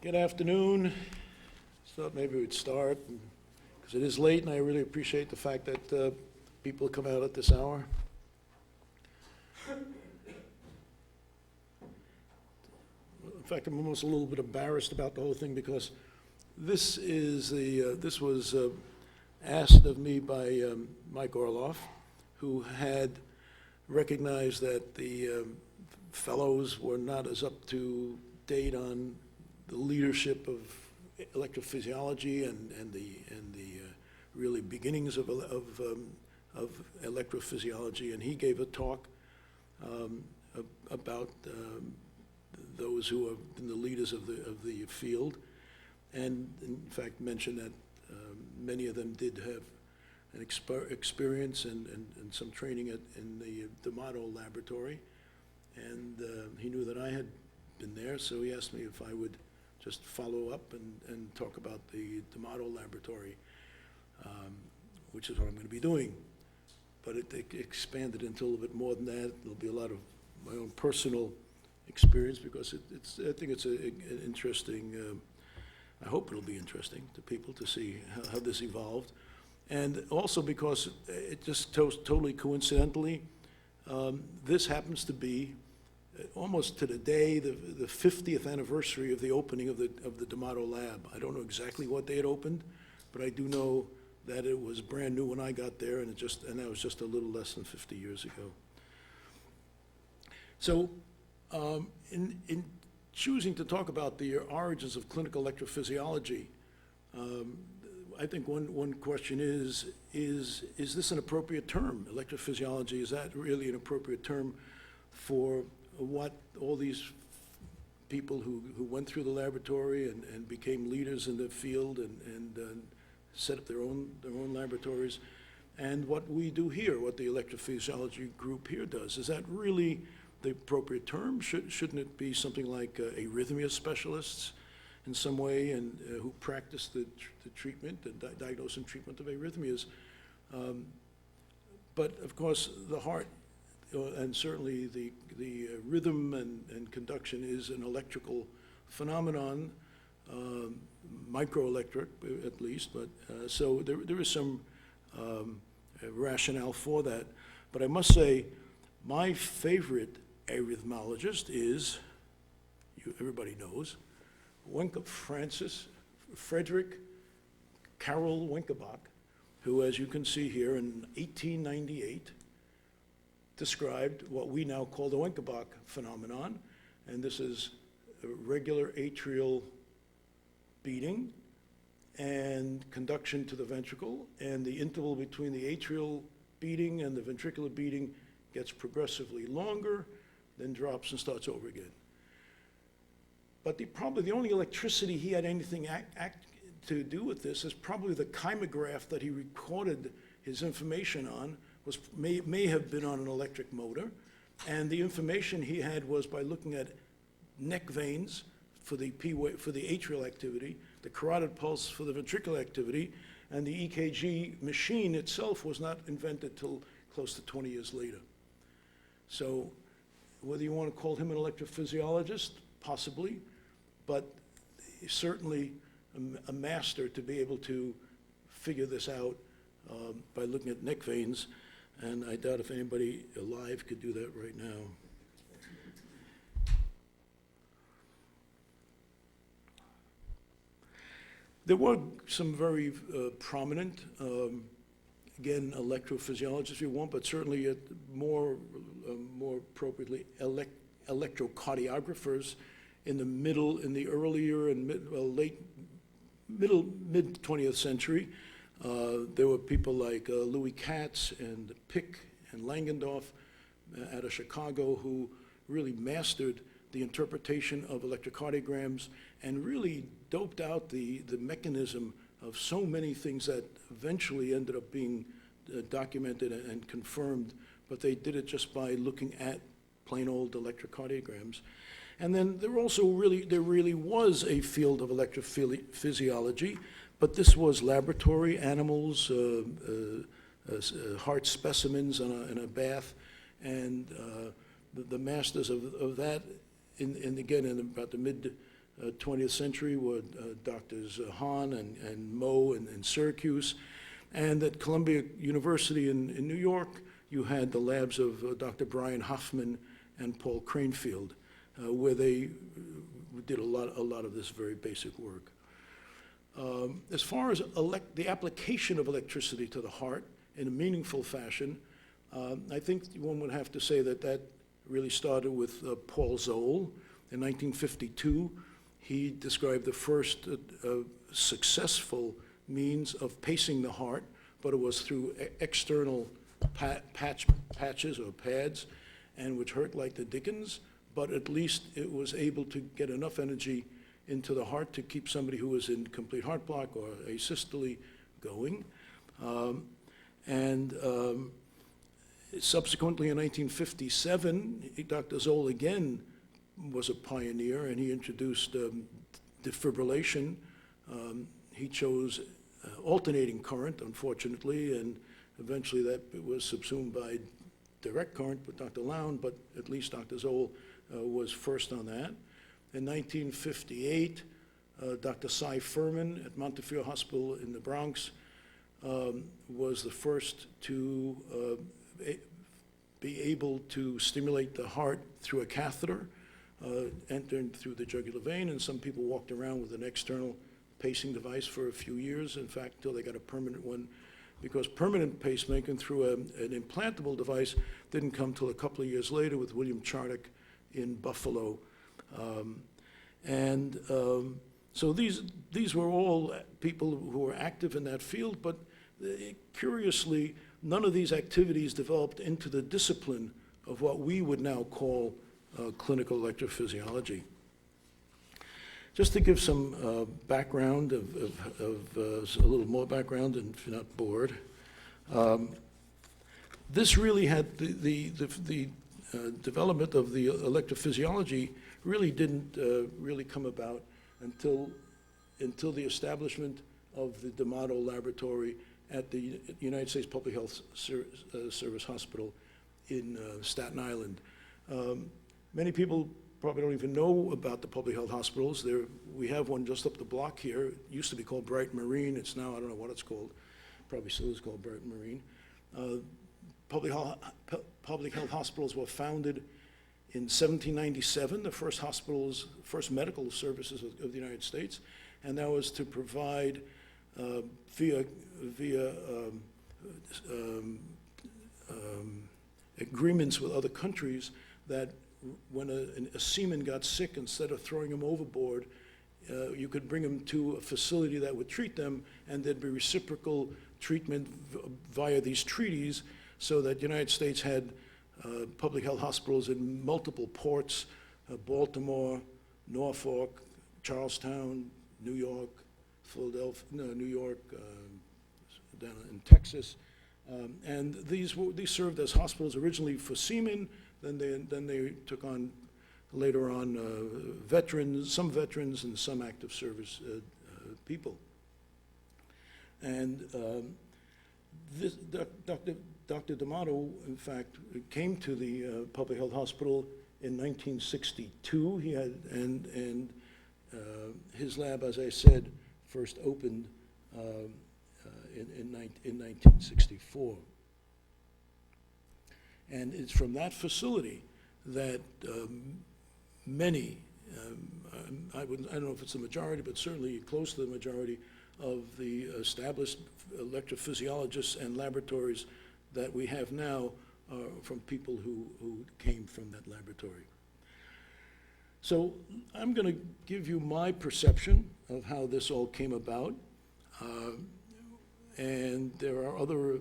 Good afternoon. Thought maybe we'd start, because it is late, and I really appreciate the fact that people come out at this hour. In fact, I'm almost a little bit embarrassed about the whole thing, because this was asked of me by Mike Orloff, who had recognized that the fellows were not as up to date on the leadership of electrophysiology and the really beginnings of electrophysiology, and he gave a talk about those who have been the leaders of the field, and in fact mentioned that many of them did have an experience and some training in the D'Amato laboratory, and he knew that I had been there, so he asked me if I would just follow up and talk about the D'Amato laboratory, which is what I'm going to be doing. But it expanded into a little bit more than that. There'll be a lot of my own personal experience, because I think it's an interesting, I hope it'll be interesting to people to see how this evolved. And also because it just totally coincidentally, this happens to be almost to the day, the 50th anniversary of the opening of the D'Amato lab. I don't know exactly what day it opened, but I do know that it was brand new when I got there, and that was just a little less than 50 years ago. So, in choosing to talk about the origins of clinical electrophysiology, I think one question is this an appropriate term? Electrophysiology, is that really an appropriate term for what all these people who went through the laboratory and became leaders in the field and set up their own laboratories, and what we do here, what the electrophysiology group here does? Is that really the appropriate term? Shouldn't it be something like arrhythmia specialists in some way, and who practice the treatment, the diagnosis and treatment of arrhythmias? But of course, the heart, and certainly the rhythm and conduction, is an electrical phenomenon, microelectric at least, but so there is some rationale for that. But I must say, my favorite arrhythmologist is, everybody knows, Frederick Carroll Winkelbach, who, as you can see here, in 1898, described what we now call the Winkelbach phenomenon, and this is a regular atrial beating and conduction to the ventricle, and the interval between the atrial beating and the ventricular beating gets progressively longer, then drops and starts over again. But probably the only electricity he had anything to do with this is probably the chymograph that he recorded his information on may have been on an electric motor, and the information he had was by looking at neck veins for the atrial activity, the carotid pulse for the ventricular activity, and the EKG machine itself was not invented till close to 20 years later. So whether you want to call him an electrophysiologist, possibly, but certainly a master to be able to figure this out by looking at neck veins, and I doubt if anybody alive could do that right now. There were some very prominent, again, electrophysiologists if you want, but certainly more appropriately, electrocardiographers in the earlier and mid 20th century. There were people like Louis Katz and Pick and Langendorf out of Chicago, who really mastered the interpretation of electrocardiograms and really doped out the mechanism of so many things that eventually ended up being documented and confirmed, but they did it just by looking at plain old electrocardiograms. And then there really was a field of electrophysiology, but this was laboratory animals, heart specimens in a bath, and the masters of that, again in about the mid 20th century were Doctors Hahn and Moe in Syracuse. And at Columbia University in New York, you had the labs of Dr. Brian Hoffman and Paul Cranfield, where they did a lot of this very basic work. As far as the application of electricity to the heart in a meaningful fashion, I think one would have to say that really started with Paul Zoll. In 1952, he described the first successful means of pacing the heart, but it was through external patches or pads, and which hurt like the dickens, but at least it was able to get enough energy into the heart to keep somebody who was in complete heart block or asystole going. Subsequently, in 1957, Dr. Zoll again was a pioneer, and he introduced defibrillation. He chose alternating current, unfortunately, and eventually that was subsumed by direct current with Dr. Lown, but at least Dr. Zoll was first on that. In 1958, Dr. Cy Furman at Montefiore Hospital in the Bronx was the first to be able to stimulate the heart through a catheter, entering through the jugular vein, and some people walked around with an external pacing device for a few years, in fact, until they got a permanent one, because permanent pacemaking through an implantable device didn't come till a couple of years later with William Charnock in Buffalo. So these were all people who were active in that field, but curiously, none of these activities developed into the discipline of what we would now call clinical electrophysiology. Just to give some background a little more background, and if you're not bored, this really had the development of the electrophysiology really didn't really come about until the establishment of the D'Amato Laboratory at the United States Public Health Service Hospital in Staten Island. Many people probably don't even know about the public health hospitals. We have one just up the block here. It used to be called Brighton Marine. It's now, I don't know what it's called. Probably still is called Brighton Marine. Public health hospitals were founded in 1797, the first medical services of the United States, and that was to provide via agreements with other countries that when a seaman got sick, instead of throwing him overboard, you could bring him to a facility that would treat them, and there'd be reciprocal treatment via these treaties, so that the United States had public health hospitals in multiple ports, Baltimore, Norfolk, Charlestown, New York, Philadelphia, New York, down in Texas. And these served as hospitals originally for seamen. Then they took on, later on, some veterans and some active service people. And Dr. D'Amato, in fact, came to the public health hospital in 1962. He had, and his lab, as I said, first opened in 1964. And it's from that facility that many, I don't know if it's the majority, but certainly close to the majority of the established electrophysiologists and laboratories that we have now are from people who came from that laboratory. So I'm going to give you my perception of how this all came about. And there are other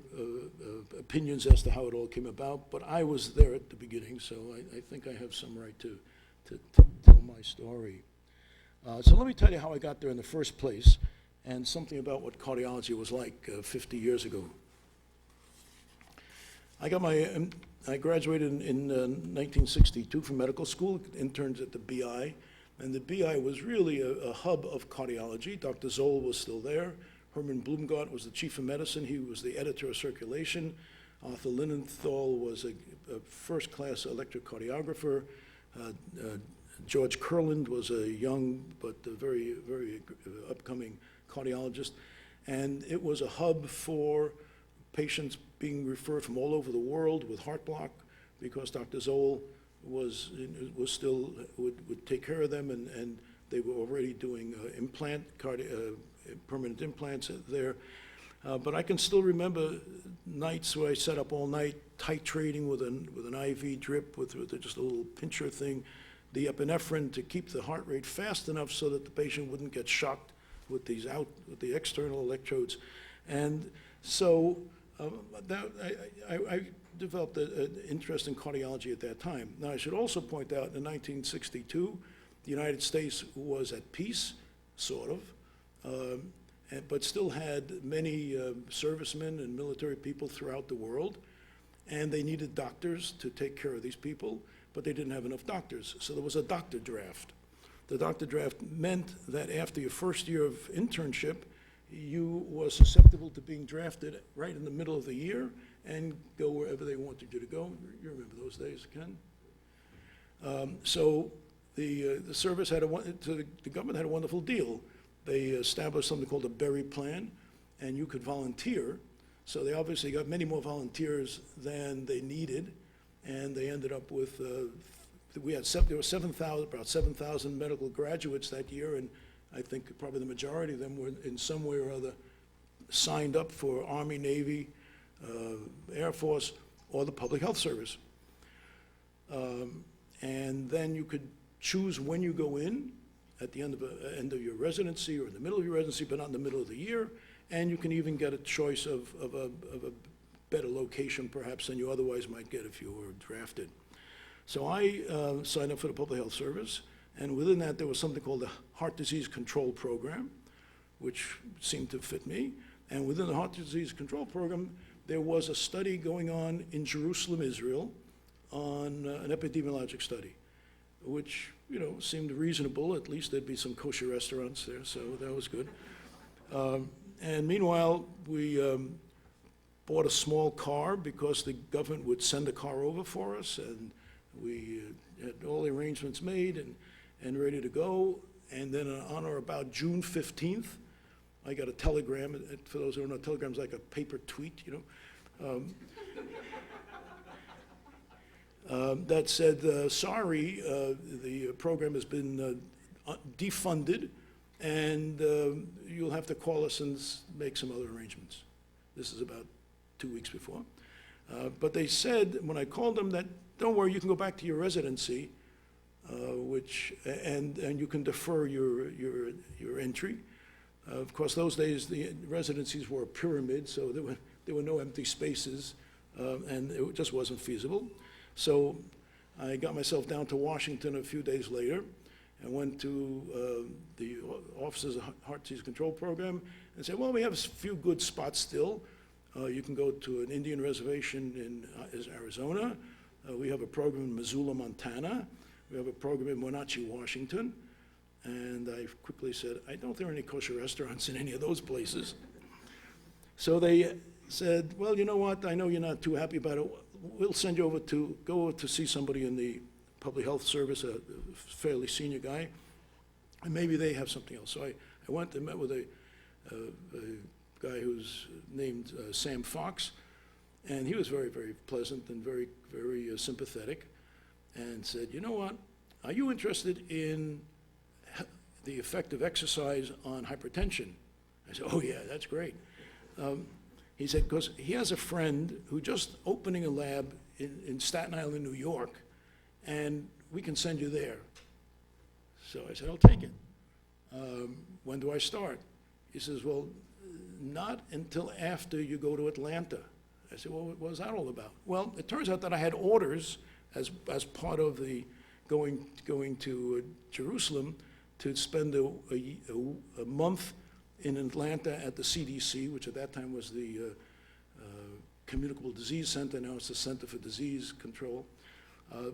opinions as to how it all came about, but I was there at the beginning, so I think I have some right to tell my story. So let me tell you how I got there in the first place, and something about what cardiology was like 50 years ago. I graduated in 1962 from medical school, interned at the BI, and the BI was really a hub of cardiology. Dr. Zoll was still there. Herman Blumgart was the chief of medicine. He was the editor of circulation. Arthur Linenthal was a first-class electrocardiographer. George Kurland was a young but a very, very upcoming cardiologist. And it was a hub for patients being referred from all over the world with heart block, because Dr. Zoll was still, would take care of them, and they were already doing permanent implants there. But I can still remember nights where I sat up all night titrating with an IV drip with just a little pincher thing, the epinephrine to keep the heart rate fast enough so that the patient wouldn't get shocked with the external electrodes. And so I developed an interest in cardiology at that time. Now, I should also point out, in 1962, the United States was at peace, sort of, but still had many servicemen and military people throughout the world, and they needed doctors to take care of these people, but they didn't have enough doctors, so there was a doctor draft. The doctor draft meant that after your first year of internship, you were susceptible to being drafted right in the middle of the year and go wherever they wanted you to go. You remember those days, Ken? So the service had the government had a wonderful deal. They established something called a Berry Plan, and you could volunteer. So they obviously got many more volunteers than they needed, and they ended up with, there were about 7,000 medical graduates that year, and I think probably the majority of them were in some way or other signed up for Army, Navy, Air Force, or the Public Health Service. And then you could choose when you go in, at the end of your residency or in the middle of your residency, but not in the middle of the year. And you can even get a choice of a better location, perhaps, than you otherwise might get if you were drafted. So I signed up for the Public Health Service, and within that there was something called the Heart Disease Control Program, which seemed to fit me. And within the Heart Disease Control Program, there was a study going on in Jerusalem, Israel, on an epidemiologic study, which, you know, seemed reasonable. At least there'd be some kosher restaurants there, so that was good. And meanwhile, we bought a small car because the government would send a car over for us, and we had all the arrangements made and ready to go. And then on or about June 15th, I got a telegram. For those who don't know, a telegram's like a paper tweet, you know. That said, sorry, the program has been defunded, and you'll have to call us and make some other arrangements. This is about 2 weeks before. But they said, when I called them, that don't worry, you can go back to your residency, and you can defer your entry. Of course, those days, the residencies were a pyramid, so there were no empty spaces, and it just wasn't feasible. So I got myself down to Washington a few days later and went to the offices of Heart Disease Control Program and said, well, we have a few good spots still. You can go to an Indian reservation in Arizona. We have a program in Missoula, Montana. We have a program in Wenatchee, Washington. And I quickly said, I don't think there are any kosher restaurants in any of those places. So they said, well, you know what? I know you're not too happy about it. We'll send you over to see somebody in the Public Health Service, a fairly senior guy, and maybe they have something else. So I went and met with a guy who's named Sam Fox, and he was very, very pleasant and very, very sympathetic, and said, you know what, are you interested in the effect of exercise on hypertension? I said, oh yeah, that's great. He said, because he has a friend who just opening a lab in Staten Island, New York, and we can send you there. So I said, I'll take it. When do I start? He says, well, not until after you go to Atlanta. I said, well, what was that all about? Well, it turns out that I had orders as part of the going to Jerusalem to spend a month in Atlanta at the CDC, which at that time was the Communicable Disease Center. Now it's the Center for Disease Control,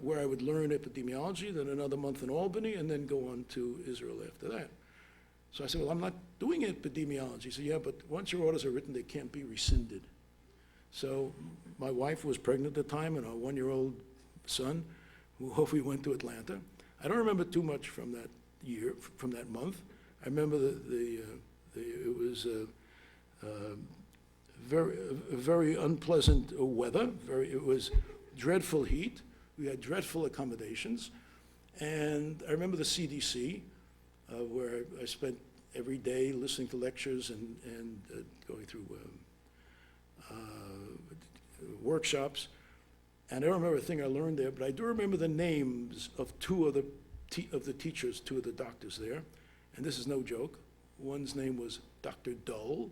where I would learn epidemiology, then another month in Albany, and then go on to Israel after that. So I said, well, I'm not doing epidemiology. He said, yeah, but once your orders are written, they can't be rescinded. So my wife was pregnant at the time, and our 1-year-old son, we went to Atlanta. I don't remember too much from that year, from that month. I remember it was very unpleasant weather. It was dreadful heat. We had dreadful accommodations. And I remember the CDC, where I spent every day listening to lectures and going through workshops. And I don't remember a thing I learned there, but I do remember the names of two of the teachers, two of the doctors there. And this is no joke. One's name was Dr. Dull,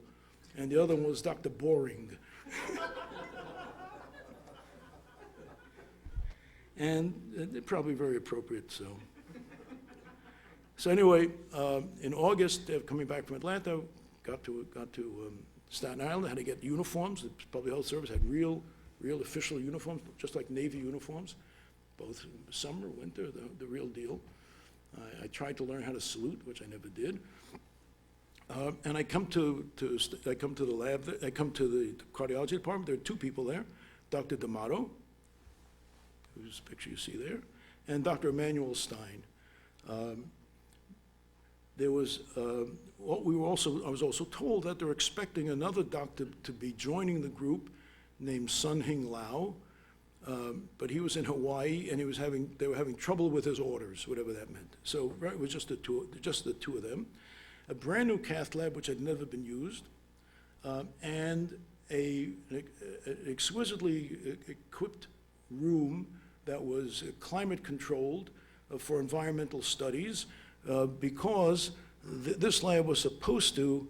and the other one was Dr. Boring. And they're probably very appropriate, so. So anyway, in August, coming back from Atlanta, got to Staten Island, had to get uniforms. The Public Health Service had real official uniforms, just like Navy uniforms, both summer, winter, the real deal. I tried to learn how to salute, which I never did. And I come to the lab, I come to the cardiology department. There are two people there, Dr. D'Amato, whose picture you see there, and Dr. Emanuel Stein. There was, I was also told that they're expecting another doctor to be joining the group named Sun-Hing Lau, but he was in Hawaii and they were having trouble with his orders, whatever that meant. So it was just the two of them. A brand new cath lab which had never been used, and an exquisitely equipped room that was climate controlled for environmental studies, because this lab was supposed to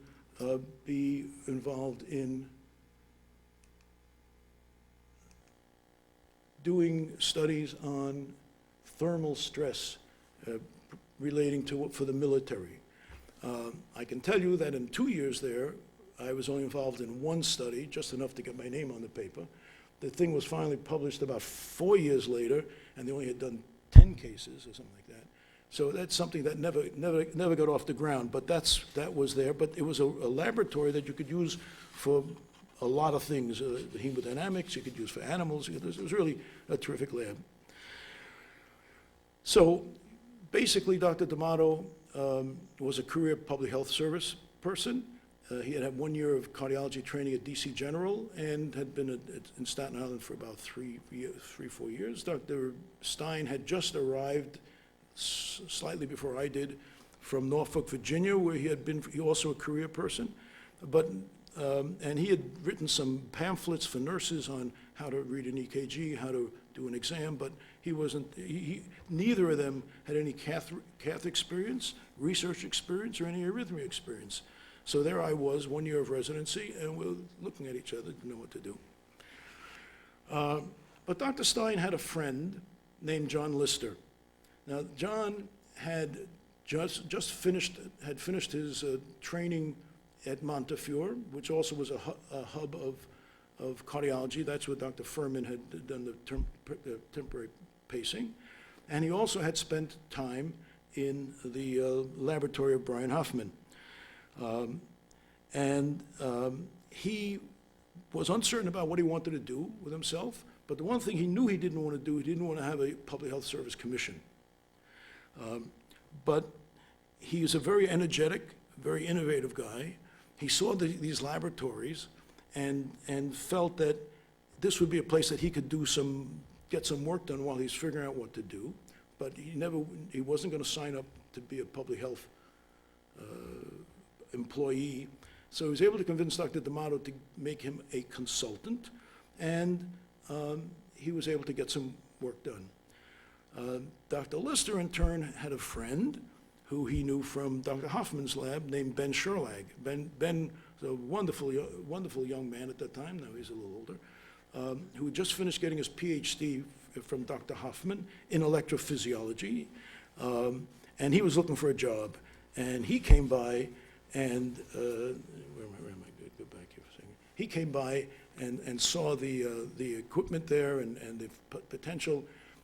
be involved in doing studies on thermal stress relating to for the military. I can tell you that in 2 years there, I was only involved in one study, just enough to get my name on the paper. The thing was finally published about 4 years later, and they only had done 10 cases or something like that. So that's something that never got off the ground, but that was there. But it was a laboratory that you could use for a lot of things. Hemodynamics, you could use for animals. It was really a terrific lab. So basically, Dr. D'Amato was a career public health service person. He had 1 year of cardiology training at DC General and had been in Staten Island for about 4 years. Dr. Stein had just arrived slightly before I did from Norfolk, Virginia, where he had been also a career person. And he had written some pamphlets for nurses on how to read an EKG, how to do an exam, but neither of them had any cath experience, research experience, or any arrhythmia experience. So there I was, 1 year of residency, and we're looking at each other, didn't know what to do. But Dr. Stein had a friend named John Lister. Now, John had just finished his training at Montefiore, which also was a hub of cardiology. That's where Dr. Furman had done the temporary pacing. And he also had spent time in the laboratory of Brian Hoffman. He was uncertain about what he wanted to do with himself, but the one thing he knew he didn't want to do, he didn't want to have a public health service commission. But he is a very energetic, very innovative guy. He saw these laboratories and felt that this would be a place that he could get some work done while he's figuring out what to do. But he wasn't going to sign up to be a public health employee. So he was able to convince Dr. D'Amato to make him a consultant, and he was able to get some work done. Dr. Lister, in turn, had a friend who he knew from Dr. Hoffman's lab named Ben Sherlag. Ben was a wonderful young man at that time, now he's a little older, who had just finished getting his PhD from Dr. Hoffman in electrophysiology, and he was looking for a job. And he came by and, where am I? Go back here for a second. He came by and saw the equipment there and the potential,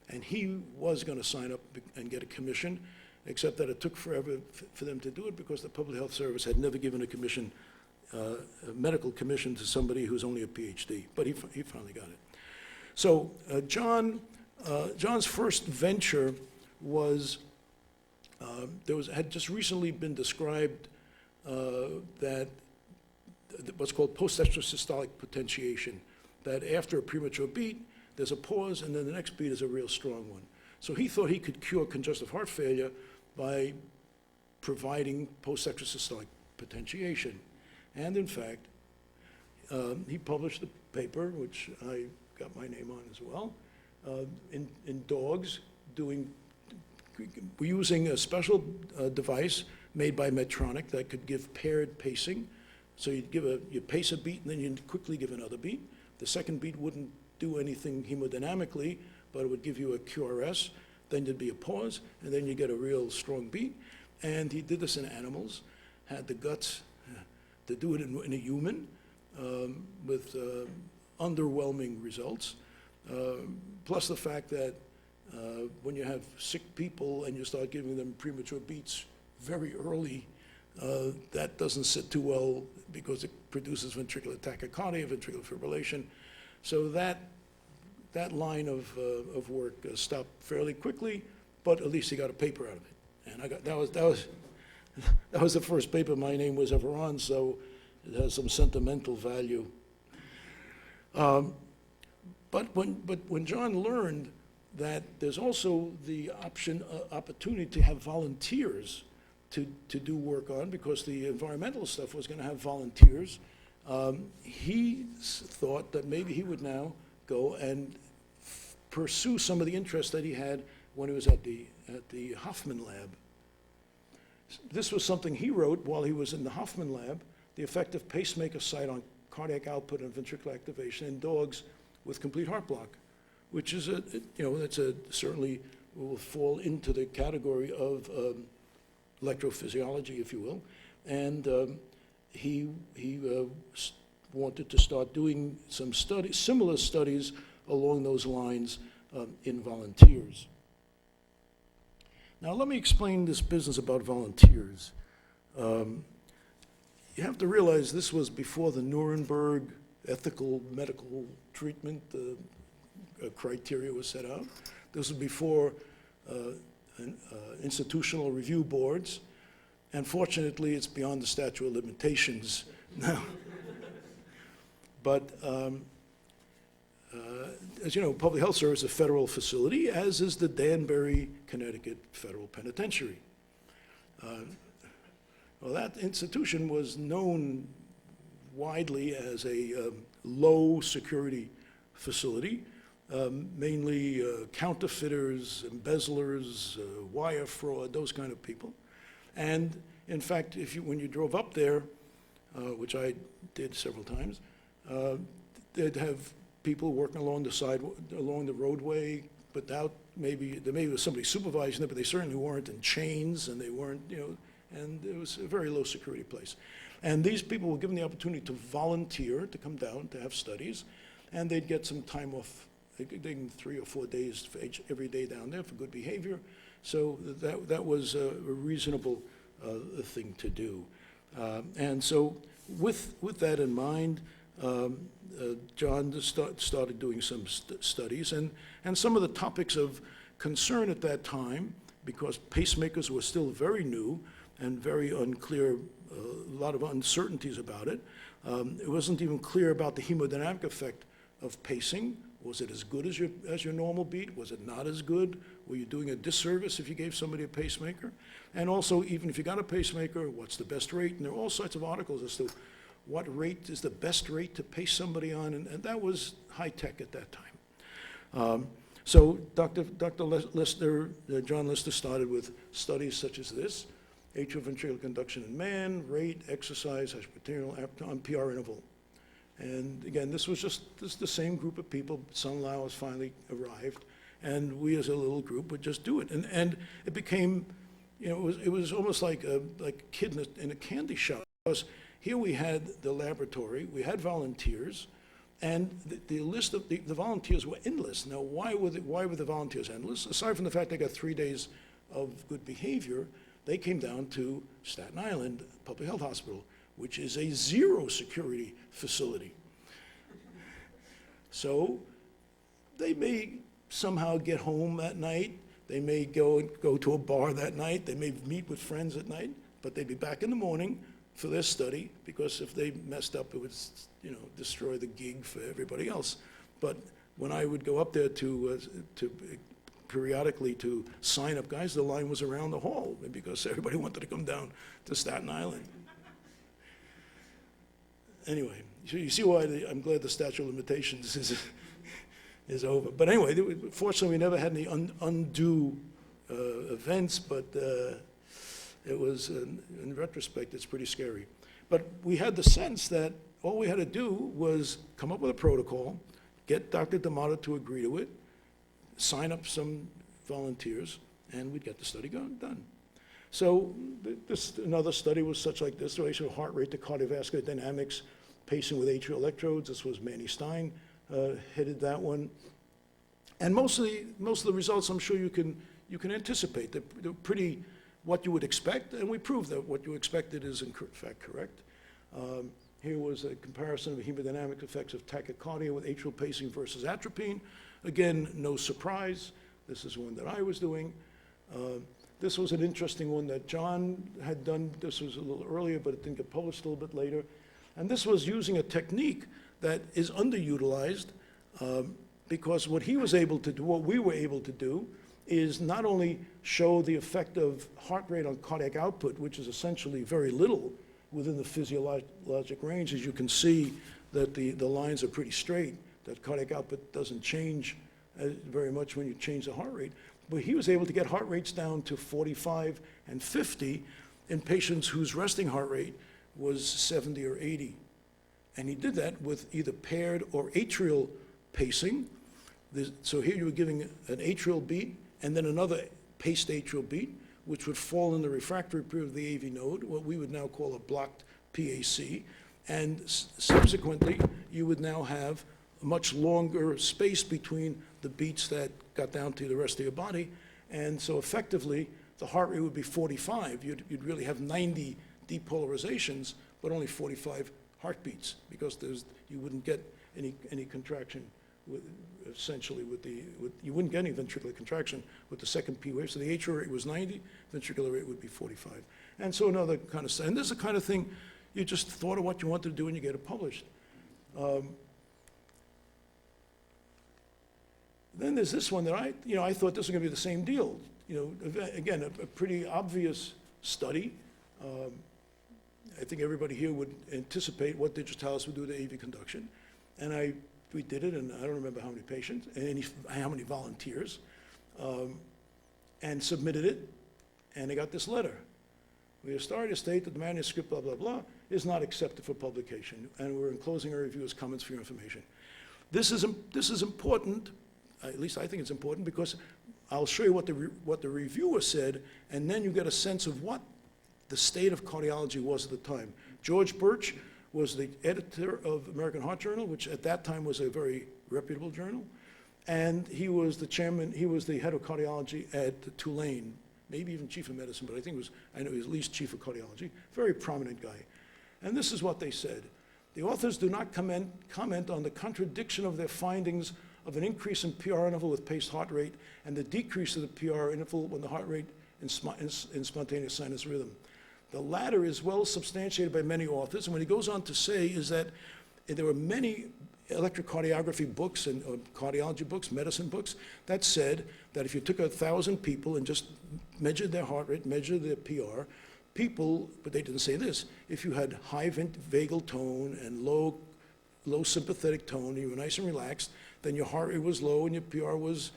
and he was going to sign up and get a commission, except that it took forever for them to do it because the Public Health Service had never given a commission, a medical commission to somebody who's only a PhD, but he finally got it. So John's first venture was Had just recently been described that what's called post-extrasystolic potentiation, that after a premature beat, there's a pause, and then the next beat is a real strong one. So he thought he could cure congestive heart failure by providing post-extrasystolic potentiation. And in fact, he published a paper, which I got my name on as well, in dogs using a special device made by Medtronic that could give paired pacing. So you pace a beat and then you quickly give another beat. The second beat wouldn't do anything hemodynamically, but it would give you a QRS. Then there'd be a pause, and then you get a real strong beat. And he did this in animals, had the guts to do it in a human with underwhelming results. Plus the fact that when you have sick people and you start giving them premature beats very early, that doesn't sit too well because it produces ventricular tachycardia, ventricular fibrillation. So that line of work stopped fairly quickly, but at least he got a paper out of it. And that was the first paper my name was ever on, so it has some sentimental value. But when John learned that there's also the opportunity to have volunteers to do work on, because the environmental stuff was going to have volunteers, he thought that maybe he would now go and pursue some of the interests that he had when he was at the Hoffman lab. This was something he wrote while he was in the Hoffman lab, the effect of pacemaker site on cardiac output and ventricular activation in dogs with complete heart block, which is certainly will fall into the category of electrophysiology, if you will. And he wanted to start doing some similar studies along those lines in volunteers. Now, let me explain this business about volunteers. You have to realize this was before the Nuremberg ethical medical treatment criteria was set out. This was before institutional review boards. And fortunately, it's beyond the statute of limitations now. But as you know, Public Health Service is a federal facility, as is the Danbury, Connecticut Federal Penitentiary. Well, that institution was known widely as a low security facility, mainly counterfeiters, embezzlers, wire fraud, those kind of people. And in fact, when you drove up there, which I did several times, they'd have people working along the roadway, but there maybe was somebody supervising it, but they certainly weren't in chains, and they weren't, and it was a very low security place. And these people were given the opportunity to volunteer, to come down, to have studies, and they'd get some time off, they'd get 3 or 4 days for every day down there for good behavior. So that was a reasonable thing to do. And so with that in mind, John started doing some studies, and some of the topics of concern at that time, because pacemakers were still very new and very unclear, a lot of uncertainties about it. It wasn't even clear about the hemodynamic effect of pacing. Was it as good as your normal beat? Was it not as good? Were you doing a disservice if you gave somebody a pacemaker? And also, even if you got a pacemaker, what's the best rate? And there are all sorts of articles as to what rate is the best rate to pace somebody on, and that was high tech at that time. So John Lister started with studies such as this: atrioventricular conduction in man, rate, exercise, hypertension on PR interval. And again, this was just the same group of people. Sunlau has finally arrived, and we as a little group would just do it. And it became, it was almost like a kid in a candy shop. Because here we had the laboratory, we had volunteers, and the list of the volunteers were endless. Now, why were the volunteers endless? Aside from the fact they got 3 days of good behavior, they came down to Staten Island Public Health Hospital, which is a zero security facility. So they may somehow get home at night, They may go to a bar that night, they may meet with friends at night, but they'd be back in the morning for their study, because if they messed up, it would, destroy the gig for everybody else. But when I would go up there to periodically to sign up guys, the line was around the hall, because everybody wanted to come down to Staten Island. Anyway, so you see why I'm glad the statute of limitations is over. But anyway, fortunately, we never had any undue events, but it was, in retrospect, it's pretty scary. But we had the sense that all we had to do was come up with a protocol, get Dr. D'Amato to agree to it, sign up some volunteers, and we'd get the study done. So another study was such like this, relation of heart rate to cardiovascular dynamics, pacing with atrial electrodes. This was Manny Stein headed that one. And most of the results, I'm sure you can anticipate. They're pretty what you would expect, and we proved that what you expected is in fact correct. Here was a comparison of hemodynamic effects of tachycardia with atrial pacing versus atropine. Again, no surprise. This is one that I was doing. This was an interesting one that John had done. This was a little earlier, but it didn't get published a little bit later. And this was using a technique that is underutilized, because what he was able to do, what we were able to do, is not only show the effect of heart rate on cardiac output, which is essentially very little within the physiologic range. As you can see, that the lines are pretty straight, that cardiac output doesn't change very much when you change the heart rate. But he was able to get heart rates down to 45 and 50 in patients whose resting heart rate was 70 or 80. And he did that with either paired or atrial pacing. So here you were giving an atrial beat and then another paced atrial beat, which would fall in the refractory period of the AV node, what we would now call a blocked PAC. And subsequently, you would now have a much longer space between the beats that got down to the rest of your body. And so effectively, the heart rate would be 45. You'd really have 90 depolarizations, but only 45 heartbeats, because you wouldn't get any contraction essentially you wouldn't get any ventricular contraction with the second P wave. So the atrial rate was 90, ventricular rate would be 45. And so another kind of, and this is the kind of thing you just thought of what you wanted to do and you get it published. Then there's this one that I thought this was going to be the same deal. Again, a pretty obvious study. I think everybody here would anticipate what digitalis would do to AV conduction. And we did it, and I don't remember how many patients, and how many volunteers, and submitted it, and I got this letter. We are sorry to state that the manuscript, blah, blah, blah, is not accepted for publication, and we're enclosing our review as comments for your information. This is important, at least I think it's important, because I'll show you what the reviewer said, and then you get a sense of what the state of cardiology was at the time. George Birch was the editor of American Heart Journal, which at that time was a very reputable journal. And he was the chairman, he was the head of cardiology at Tulane, maybe even chief of medicine, but I know he was at least chief of cardiology, very prominent guy. And this is what they said. The authors do not comment on the contradiction of their findings of an increase in PR interval with paced heart rate and the decrease of the PR interval when the heart rate in spontaneous sinus rhythm. The latter is well substantiated by many authors, and what he goes on to say is that there were many electrocardiography books and cardiology books, medicine books, that said that if you took 1,000 people and just measured their heart rate, measured their PR, but they didn't say this, if you had high vagal tone and low sympathetic tone, you were nice and relaxed, then your heart rate was low and your PR was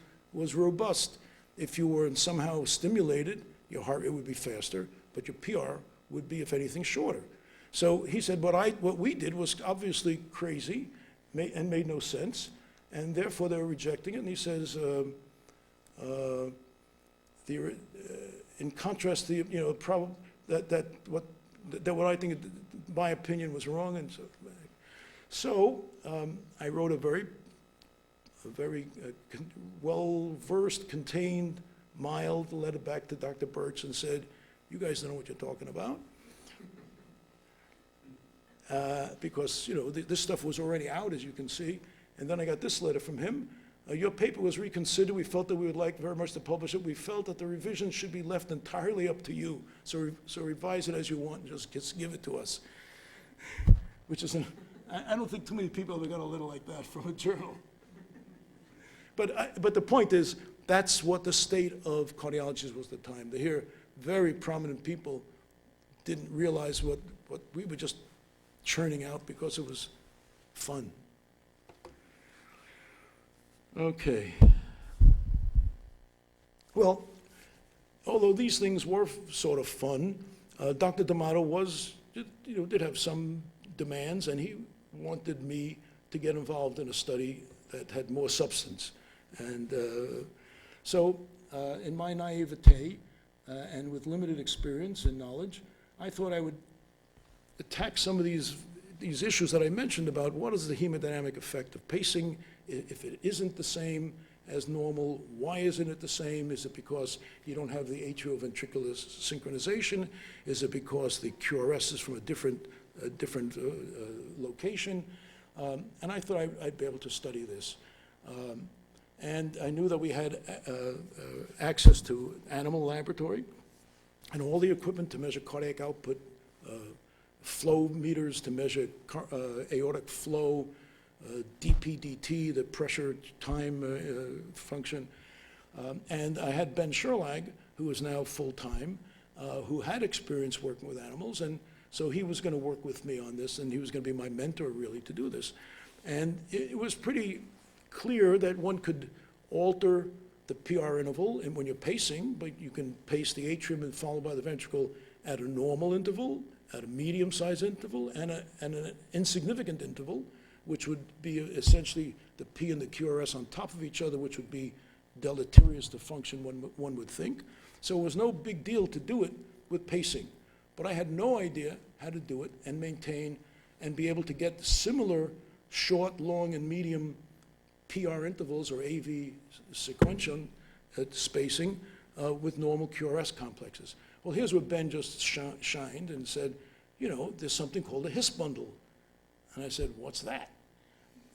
robust. If you were somehow stimulated, your heart rate would be faster, but your PR would be, if anything, shorter. So he said, what we did was obviously crazy and made no sense, and therefore they were rejecting it. And he says, in contrast, that what I think, my opinion was wrong, and so I wrote a very well-versed, contained, mild letter back to Dr. Birch and said, you guys don't know what you're talking about. Because this stuff was already out, as you can see. And then I got this letter from him, Your paper was reconsidered. We felt that we would like very much to publish it. We felt that the revision should be left entirely up to you. So revise it as you want, just give it to us. Which is, I don't think too many people have got a letter like that from a journal. But the point is, that's what the state of cardiology was at the time. To hear very prominent people didn't realize what we were just churning out because it was fun. Okay. Well, although these things were sort of fun, Dr. D'Amato did have some demands, and he wanted me to get involved in a study that had more substance. And so in my naivete and with limited experience and knowledge, I thought I would attack some of these issues that I mentioned about what is the hemodynamic effect of pacing. If it isn't the same as normal, why isn't it the same? Is it because you don't have the atrioventricular synchronization? Is it because the QRS is from a different location? And I thought I'd be able to study this. And I knew that we had access to animal laboratory and all the equipment to measure cardiac output, flow meters to measure aortic flow, DPDT, the pressure time function. And I had Ben Sherlag, who is now full-time, who had experience working with animals, and so he was going to work with me on this, and he was going to be my mentor, really, to do this. And it was pretty clear that one could alter the PR interval and when you're pacing, but you can pace the atrium and followed by the ventricle at a normal interval, at a medium-sized interval, and an insignificant interval, which would be essentially the P and the QRS on top of each other, which would be deleterious to function, one would think. So it was no big deal to do it with pacing. But I had no idea how to do it and maintain and be able to get similar short, long, and medium PR intervals or AV sequential spacing with normal QRS complexes. Well, here's where Ben just shined and said, you know, there's something called a His bundle. And I said, what's that?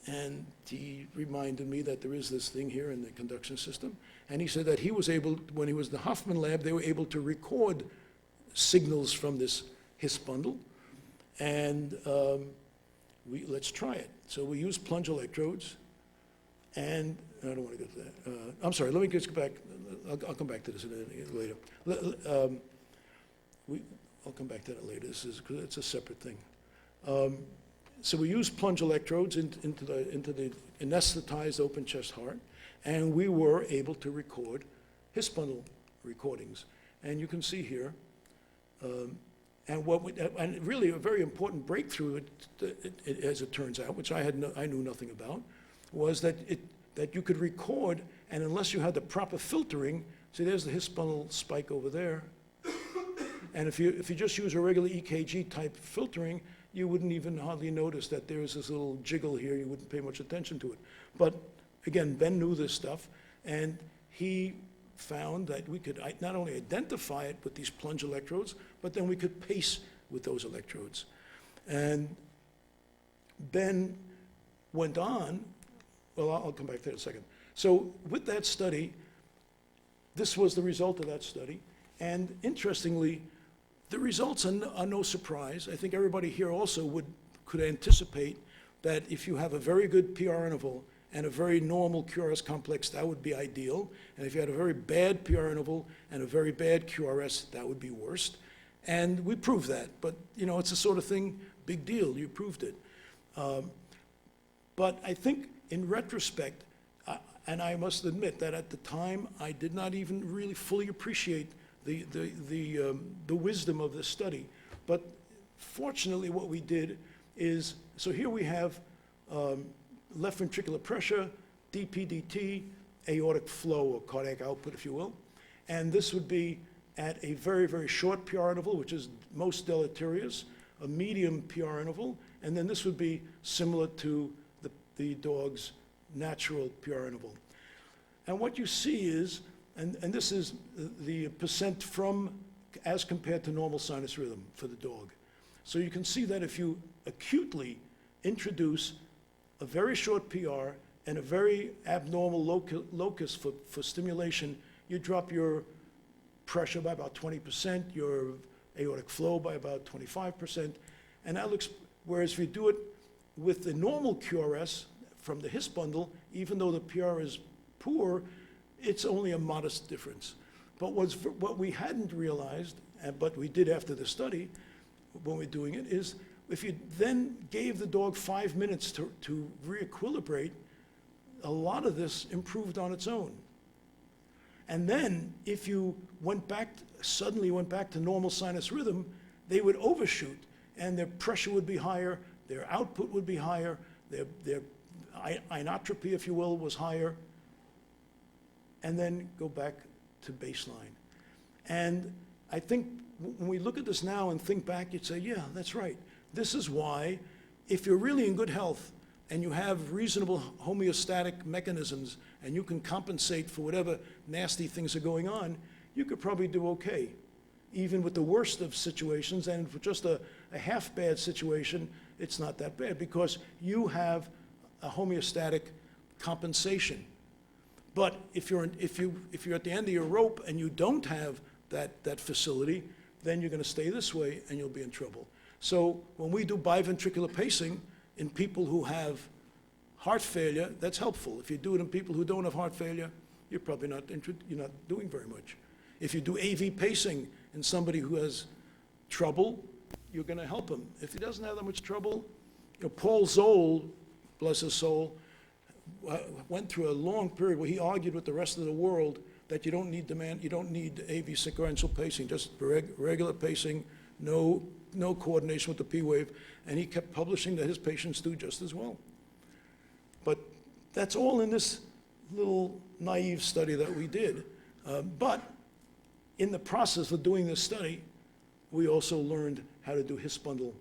And he reminded me that there is this thing here in the conduction system. And he said that he was able, when he was in the Hoffman lab, they were able to record signals from this His bundle. And let's try it. So we used plunge electrodes. And I don't want to get to that. I'm sorry, let me just go back. I'll come back to this later. I'll come back to that later. This is, because it's a separate thing. So we used plunge electrodes into the anesthetized open chest heart, and we were able to record His bundle recordings. And you can see here, and really a very important breakthrough, as it turns out, which I knew nothing about, was that you could record, and unless you had the proper filtering, see there's the His bundle spike over there, and if you just use a regular EKG type filtering, you wouldn't even hardly notice that there's this little jiggle here. You wouldn't pay much attention to it. But again, Ben knew this stuff, and he found that we could not only identify it with these plunge electrodes, but then we could pace with those electrodes. And Ben went on, well, I'll come back to that in a second. So with that study, this was the result of that study. And interestingly, the results are no surprise. I think everybody here also could anticipate that if you have a very good PR interval and a very normal QRS complex, that would be ideal. And if you had a very bad PR interval and a very bad QRS, that would be worst. And we proved that. But, you know, it's the sort of thing, big deal, you proved it. But I think in retrospect, and I must admit that at the time, I did not even really fully appreciate the wisdom of this study. But fortunately what we did is, so here we have left ventricular pressure, DPDT, aortic flow or cardiac output, if you will. And this would be at a very, very short PR interval, which is most deleterious, a medium PR interval, and then this would be similar to the dog's natural PR interval. And what you see is, and this is the percent from as compared to normal sinus rhythm for the dog. So you can see that if you acutely introduce a very short PR and a very abnormal locus for stimulation, you drop your pressure by about 20%, your aortic flow by about 25%, and that looks, whereas if you do it with the normal QRS from the His bundle, even though the PR is poor, it's only a modest difference. But what we hadn't realized, but we did after the study, when we're doing it, is if you then gave the dog 5 minutes to re-equilibrate, a lot of this improved on its own. And then if you suddenly went back to normal sinus rhythm, they would overshoot, and their pressure would be higher, their output would be higher, their inotropy, if you will, was higher, and then go back to baseline. And I think when we look at this now and think back, you'd say, yeah, that's right. This is why, if you're really in good health and you have reasonable homeostatic mechanisms and you can compensate for whatever nasty things are going on, you could probably do okay, even with the worst of situations. And for just a half bad situation, it's not that bad because you have a homeostatic compensation. But if you're at the end of your rope and you don't have that facility, then you're going to stay this way and you'll be in trouble. So when we do biventricular pacing in people who have heart failure, that's helpful. If you do it in people who don't have heart failure, you're probably not doing very much. If you do AV pacing in somebody who has trouble, you're going to help him. If he doesn't have that much trouble, Paul Zoll, bless his soul, went through a long period where he argued with the rest of the world that you don't need AV sequential pacing, just regular pacing, no coordination with the P wave, and he kept publishing that his patients do just as well. But that's all in this little naive study that we did. But in the process of doing this study, we also learned how to do His bundle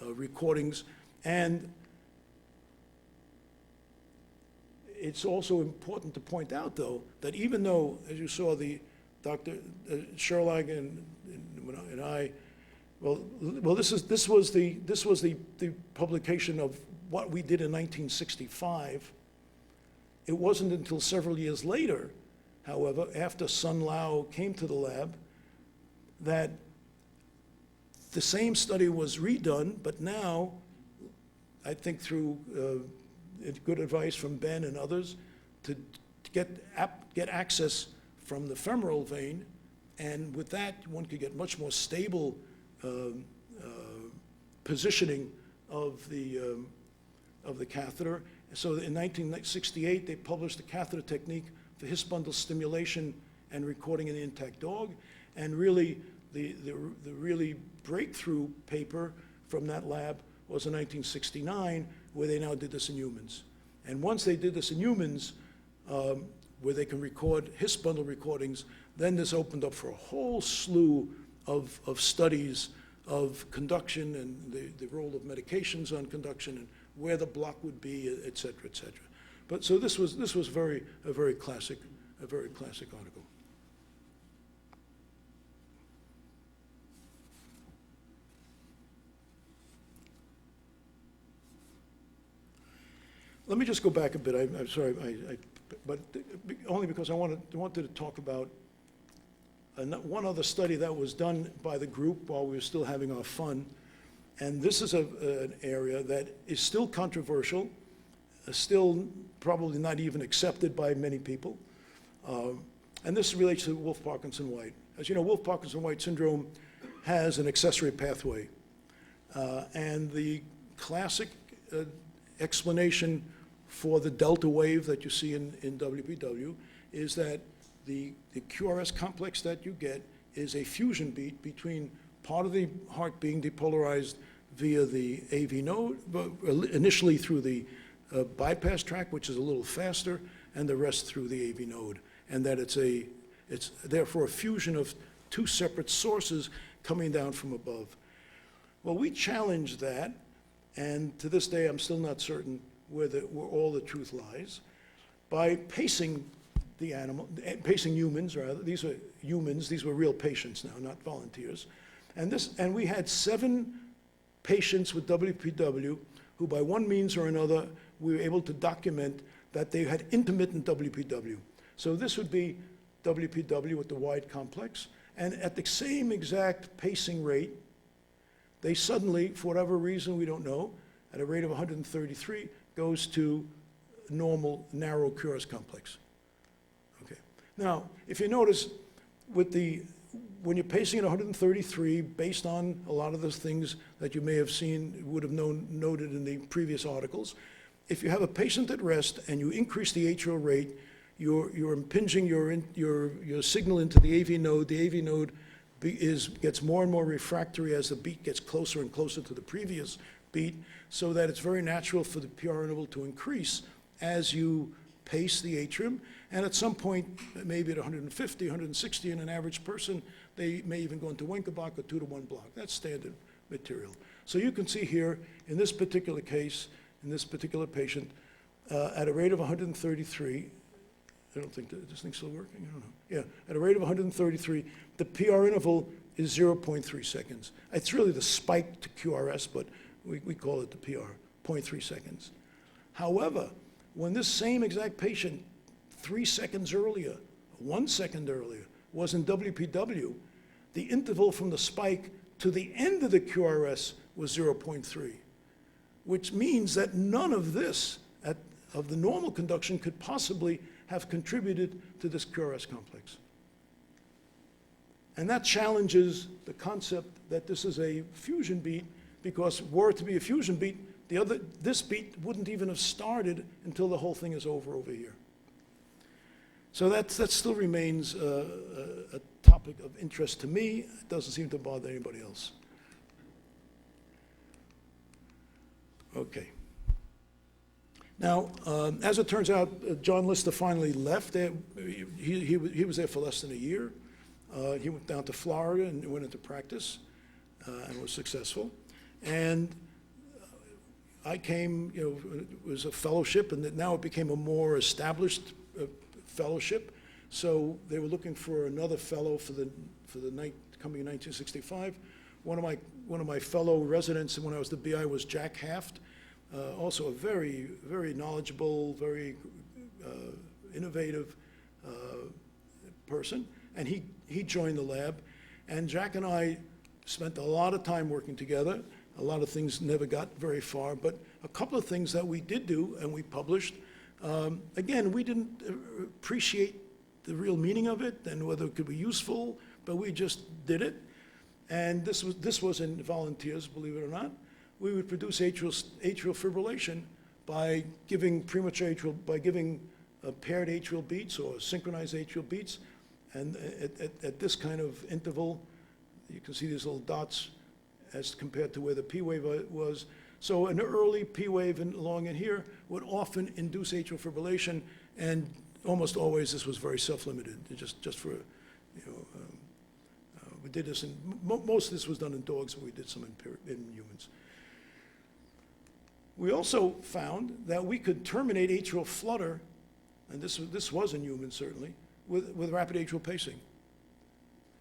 recordings. And it's also important to point out, though, that even though, as you saw, the Dr. Sherlock and I, this was the publication of what we did in 1965. It wasn't until several years later, however, after Sun Lau came to the lab, that the same study was redone, but now, I think through good advice from Ben and others, to get access from the femoral vein, and with that, one could get much more stable positioning of the catheter. So in 1968, they published the catheter technique for His bundle stimulation and recording in the intact dog, and really the really breakthrough paper from that lab was in 1969, where they now did this in humans. And once they did this in humans, where they can record His bundle recordings, then this opened up for a whole slew of studies of conduction and the role of medications on conduction and where the block would be, et cetera, et cetera. But so this was a very classic article. Let me just go back a bit. I'm sorry, but only because I wanted to talk about one other study that was done by the group while we were still having our fun. And this is an area that is still controversial, still probably not even accepted by many people. And this relates to Wolff-Parkinson-White. As you know, Wolff-Parkinson-White syndrome has an accessory pathway. And the classic explanation for the delta wave that you see in WPW is that the QRS complex that you get is a fusion beat between part of the heart being depolarized via the AV node, initially through the bypass tract, which is a little faster, and the rest through the AV node. And that it's therefore a fusion of two separate sources coming down from above. Well, we challenged that, and to this day I'm still not certain where all the truth lies, by pacing the animal, pacing humans rather. These are humans, these were real patients now, not volunteers. And we had 7 patients with WPW who by one means or another, we were able to document that they had intermittent WPW. So this would be WPW with the wide complex, and at the same exact pacing rate, they suddenly, for whatever reason we don't know, at a rate of 133, goes to normal narrow QRS complex. Okay. Now, if you notice, when you're pacing at 133, based on a lot of those things that you may have seen, would have noted in the previous articles, if you have a patient at rest and you increase the atrial rate, you're impinging your signal into the AV node. The AV node gets more and more refractory as the beat gets closer and closer to the previous beat, so that it's very natural for the PR interval to increase as you pace the atrium. And at some point, maybe at 150, 160 in an average person, they may even go into Winkelbach or 2-to-1 block. That's standard material. So you can see here, in this particular case, in this particular patient, at a rate of 133, I don't think that, this thing's still working? I don't know. Yeah, at a rate of 133, the PR interval is 0.3 seconds. It's really the spike to QRS, but we call it the PR, 0.3 seconds. However, when this same exact patient 3 seconds earlier, 1 second earlier, was in WPW, the interval from the spike to the end of the QRS was 0.3, which means that none of this, of the normal conduction, could possibly have contributed to this QRS complex. And that challenges the concept that this is a fusion beat, because were it to be a fusion beat, this beat wouldn't even have started until the whole thing is over here. So that still remains a topic of interest to me. It doesn't seem to bother anybody else. Okay. Now, as it turns out, John Lister finally left. He was there for less than a year. He went down to Florida and went into practice and was successful. And I came, it was a fellowship, and now it became a more established fellowship. So they were looking for another fellow for the night coming in 1965. One of my fellow residents when I was the BI was Jack Haft, also a very, very knowledgeable, very innovative person, and he joined the lab. And Jack and I spent a lot of time working together. A lot of things never got very far, but a couple of things that we did do and we published. Again, we didn't appreciate the real meaning of it and whether it could be useful, but we just did it. And this was in volunteers, believe it or not. We would produce atrial fibrillation by giving paired atrial beats or synchronized atrial beats. And at this kind of interval, you can see these little dots as compared to where the P wave was. So an early P wave along in here would often induce atrial fibrillation, and almost always this was very self-limited, just for, we did this most of this was done in dogs, but we did some in humans. We also found that we could terminate atrial flutter, and this was in humans certainly, with rapid atrial pacing.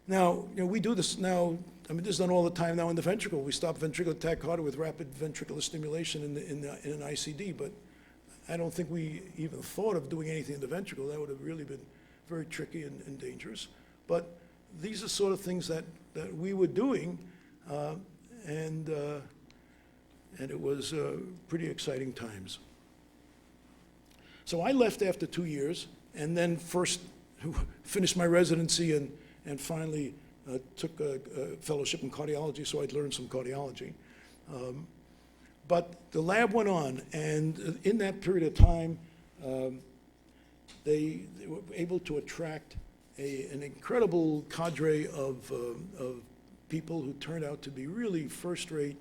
Now, we do this now, this is done all the time now in the ventricle. We stop ventricular tachycardia with rapid ventricular stimulation in an ICD, but I don't think we even thought of doing anything in the ventricle. That would have really been very tricky and dangerous. But these are sort of things that we were doing, and it was pretty exciting times. So I left after 2 years, and then first finished my residency and finally took a fellowship in cardiology, so I'd learned some cardiology. But the lab went on, and in that period of time, they were able to attract an incredible cadre of people who turned out to be really first-rate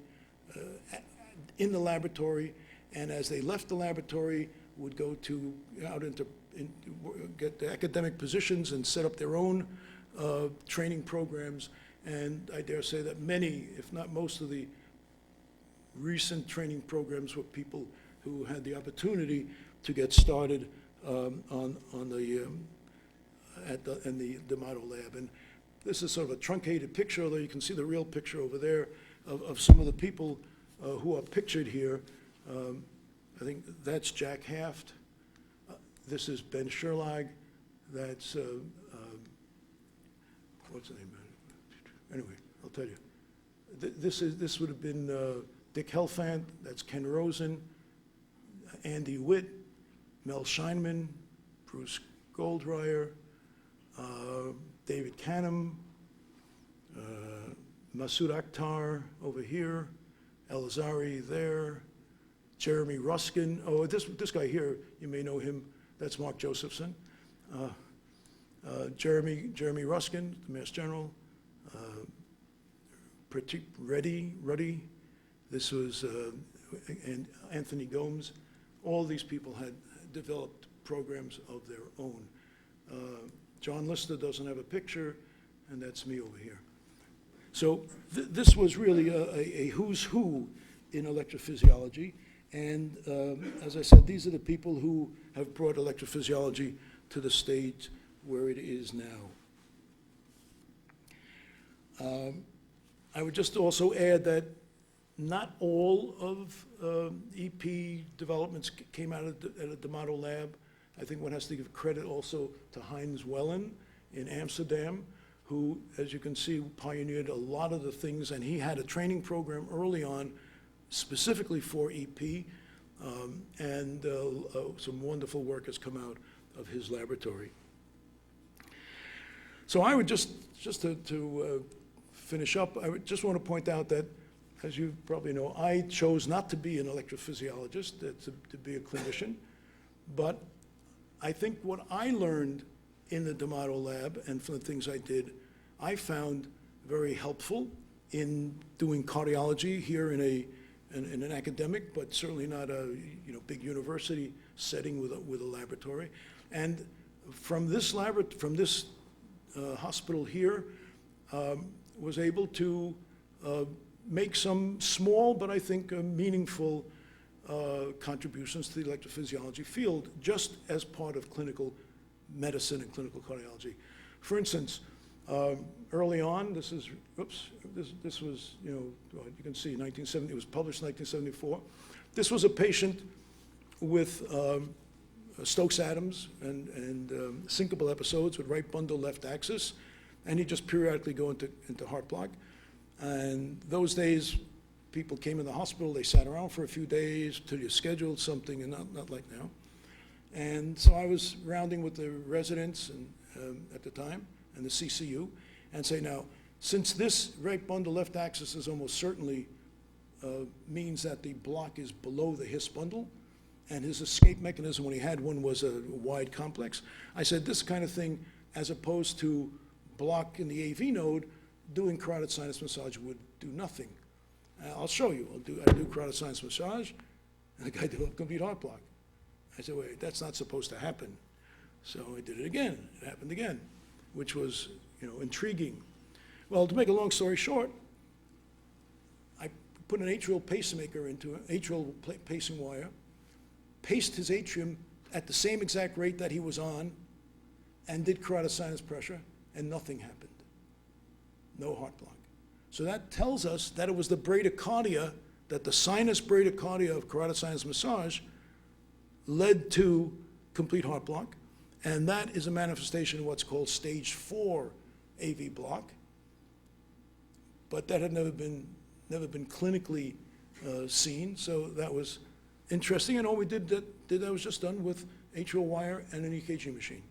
in the laboratory, and as they left the laboratory, would go out into get academic positions and set up their own training programs. And I dare say that many, if not most of the recent training programs were people who had the opportunity to get started in the model lab. And this is sort of a truncated picture, although you can see the real picture over there of some of the people who are pictured here. I think that's Jack Haft. This is Ben Sherlag. That's, what's the name? Anyway, I'll tell you. This would have been Dick Helfand. That's Ken Rosen, Andy Witt, Mel Scheinman, Bruce Goldreyer, David Canham, Masoud Akhtar over here, Elazari there, Jeremy Ruskin. Oh, this guy here, you may know him. That's Mark Josephson. Jeremy Ruskin, the Mass General. Pratik Reddy. This was and Anthony Gomes. All these people had developed programs of their own. John Lister doesn't have a picture, and that's me over here. So this was really a who's who in electrophysiology. And as I said, these are the people who have brought electrophysiology to the stage where it is now. I would just also add that not all of EP developments came out of the D'Amato lab. I think one has to give credit also to Heinz Wellen in Amsterdam, who, as you can see, pioneered a lot of the things, and he had a training program early on specifically for EP, and some wonderful work has come out of his laboratory. So I would just to finish up, I would just want to point out that, as you probably know, I chose not to be an electrophysiologist, to be a clinician, but I think what I learned in the D'Amato lab and from the things I did, I found very helpful in doing cardiology here in an academic, but certainly not a big university setting with a laboratory. And from this hospital here, was able to make some small, but I think meaningful contributions to the electrophysiology field, just as part of clinical medicine and clinical cardiology. For instance, early on, this was, you can see 1970, it was published in 1974. This was a patient with Stokes-Adams and syncopal episodes with right bundle, left axis, and he'd just periodically go into heart block. And those days, people came in the hospital, they sat around for a few days till you scheduled something, and not like now. And so I was rounding with the residents at the time, and the CCU, and say, now, since this right bundle left axis is almost certainly means that the block is below the His bundle, and his escape mechanism when he had one was a wide complex, I said this kind of thing, as opposed to block in the AV node, doing carotid sinus massage would do nothing. I'll show you. I do carotid sinus massage, and the guy developed complete heart block. I said, wait, that's not supposed to happen. So I did it again. It happened again, which was, intriguing. Well, to make a long story short, I put an atrial pacemaker into an atrial pacing wire, paced his atrium at the same exact rate that he was on, and did carotid sinus pressure, and nothing happened. No heart block. So that tells us that it was the bradycardia, that the sinus bradycardia of carotid sinus massage led to complete heart block, and that is a manifestation of what's called stage 4 AV block, but that had never been clinically seen, so that was interesting, and all we did that was just done with atrial wire and an EKG machine.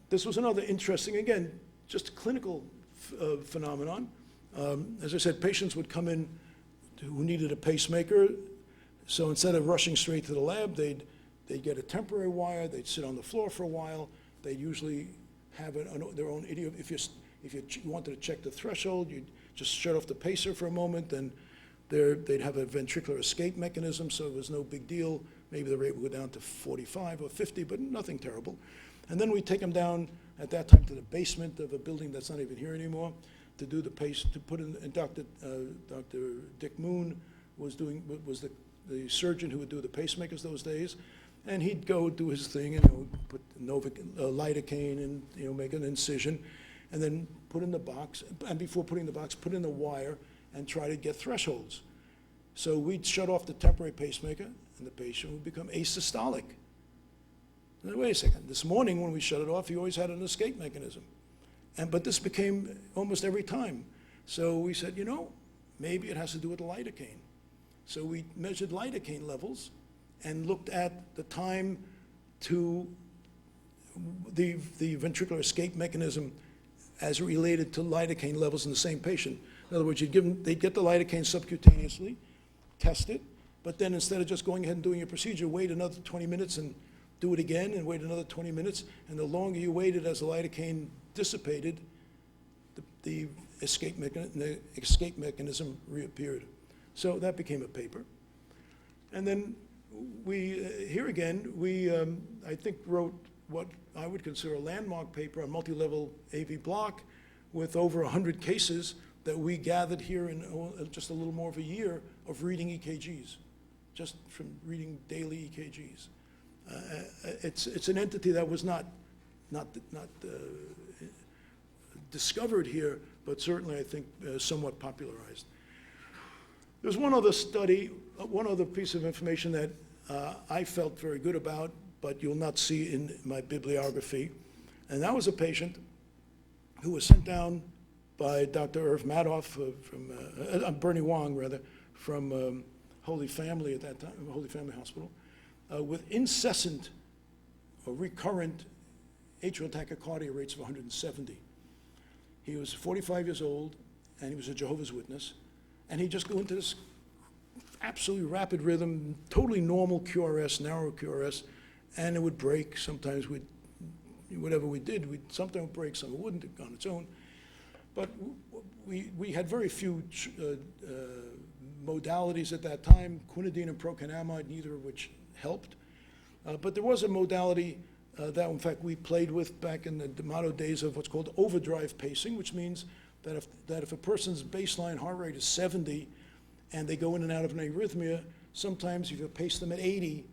This was another interesting, again, just a clinical phenomenon. As I said, patients would come in who needed a pacemaker, so instead of rushing straight to the lab, they'd get a temporary wire, they'd sit on the floor for a while, they'd usually have their own idiom. If you wanted to check the threshold, you'd just shut off the pacer for a moment, and they'd have a ventricular escape mechanism, so it was no big deal. Maybe the rate would go down to 45 or 50, but nothing terrible. And then we'd take them down at that time to the basement of a building that's not even here anymore to do the pace, to put in, and Dr. Dick Moon was the surgeon who would do the pacemakers those days, and he'd go do his thing and put lidocaine and make an incision, and then put in the box, and before putting the box, put in the wire and try to get thresholds. So we'd shut off the temporary pacemaker, and the patient would become asystolic. Now, wait a second. This morning when we shut it off, he always had an escape mechanism. But this became almost every time. So we said, maybe it has to do with the lidocaine. So we measured lidocaine levels and looked at the time to the ventricular escape mechanism as related to lidocaine levels in the same patient. In other words, they'd get the lidocaine subcutaneously, test it, but then instead of just going ahead and doing your procedure, wait another 20 minutes and do it again, and wait another 20 minutes, and the longer you waited as the lidocaine dissipated, the escape mechanism reappeared. So that became a paper. And then here again, I think wrote what I would consider a landmark paper on multi-level AV block with over 100 cases that we gathered here in just a little more of a year of reading EKGs, just from reading daily EKGs. It's an entity that was not discovered here, but certainly I think somewhat popularized. There's one other study, one other piece of information that I felt very good about, but you'll not see in my bibliography. And that was a patient who was sent down by Dr. Irv Madoff Bernie Wong, rather, from Holy Family at that time, Holy Family Hospital, with incessant or recurrent atrial tachycardia rates of 170. He was 45 years old, and he was a Jehovah's Witness, and he'd just go into this absolutely rapid rhythm, totally normal QRS, narrow QRS, and it would break. Sometimes whatever we did, sometimes it would break, some it wouldn't on its own. But we had very few modalities at that time, quinidine and procanamide, neither of which helped. But there was a modality that, in fact, we played with back in the D'Amato days of what's called overdrive pacing, which means that if a person's baseline heart rate is 70 and they go in and out of an arrhythmia, sometimes if you pace them at 80,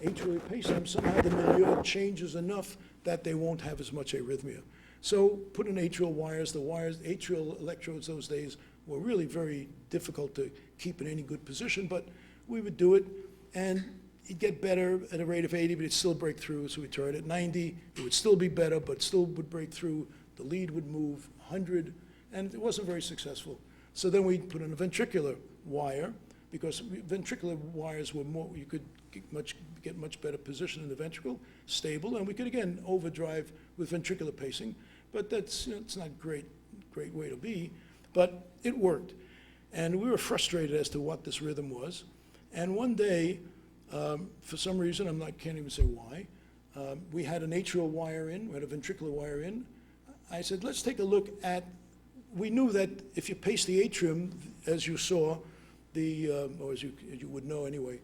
atrially pace them, somehow the milieu changes enough that they won't have as much arrhythmia. So put in atrial wires. The atrial electrodes those days were really very difficult to keep in any good position, but we would do it, and it'd get better at a rate of 80, but it'd still break through. So we tried at 90. It would still be better, but still would break through. The lead would move 100, and it wasn't very successful. So then we put in a ventricular wire, because ventricular wires were more, you could get much better position in the ventricle, stable, and we could again overdrive with ventricular pacing, but that's, it's not great way to be, but it worked. And we were frustrated as to what this rhythm was. And one day, for some reason, can't even say why, we had an atrial wire in, we had a ventricular wire in. I said, let's take a look at, we knew that if you pace the atrium, as you saw, or as you would know anyway,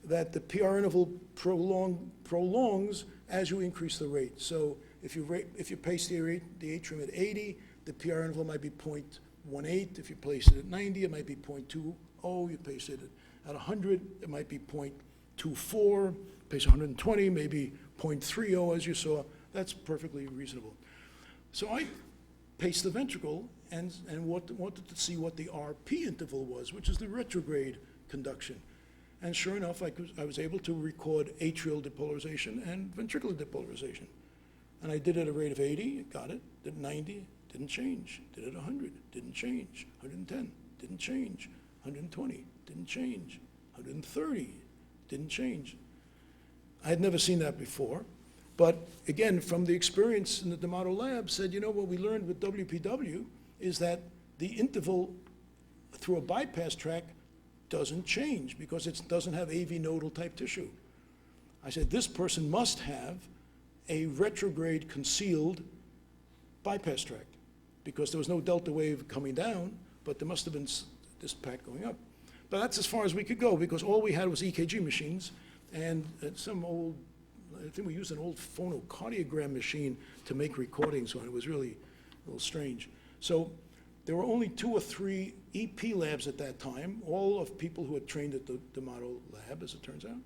that the PR interval prolongs as you increase the rate. So if you pace the atrium at 80, the PR interval might be 0.18. If you place it at 90, it might be 0.20. You pace it at 100, it might be 0.24. Pace 120, maybe 0.30, as you saw. That's perfectly reasonable. So I paced the ventricle and wanted to see what the RP interval was, which is the retrograde conduction. And sure enough, I was able to record atrial depolarization and ventricular depolarization. And I did it at a rate of 80, got it. Did 90, didn't change. Did it 100, didn't change. 110, didn't change. 120, didn't change. 130, didn't change. I had never seen that before. But again, from the experience in the D'Amato lab, said, what we learned with WPW is that the interval through a bypass track doesn't change because it doesn't have AV nodal type tissue. I said, this person must have a retrograde concealed bypass tract because there was no delta wave coming down, but there must have been this pack going up. But that's as far as we could go because all we had was EKG machines and some old, I think we used an old phonocardiogram machine to make recordings on it. It was really a little strange. So there were only 2 or 3 EP labs at that time, all of people who had trained at the D'Amato lab, as it turns out.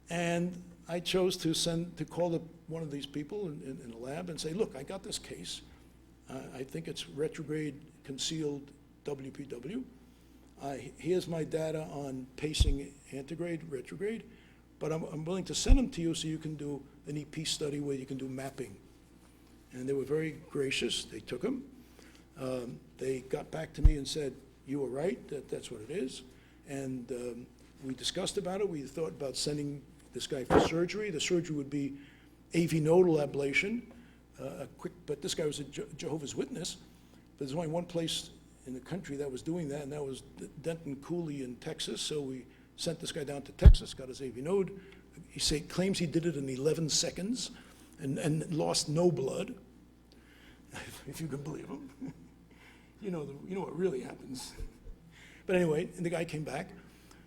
And I chose to call up one of these people in the lab and say, look, I got this case. I think it's retrograde concealed WPW. Here's my data on pacing antegrade, retrograde, but I'm willing to send them to you so you can do an EP study where you can do mapping. And they were very gracious. They took them. They got back to me and said, you were right, that's what it is. And we discussed about it. We thought about sending this guy for surgery. The surgery would be AV nodal ablation, but this guy was a Jehovah's Witness. But there's only one place in the country that was doing that, and that was Denton Cooley in Texas. So we sent this guy down to Texas, got his AV node. He claims he did it in 11 seconds and lost no blood, if you can believe him. You know what really happens. But anyway, and the guy came back.